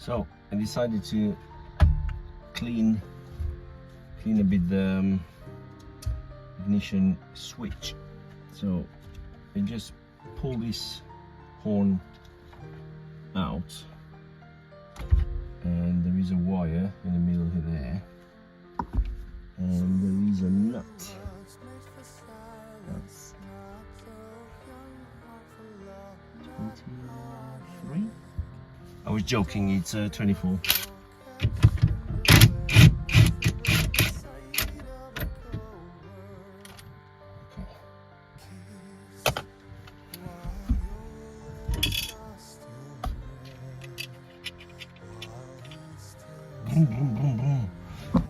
So I decided to clean a bit the ignition switch. So I just pull this horn out, and there is a wire in the middle here, and there is a nut. That's 23. I was joking, it's 24.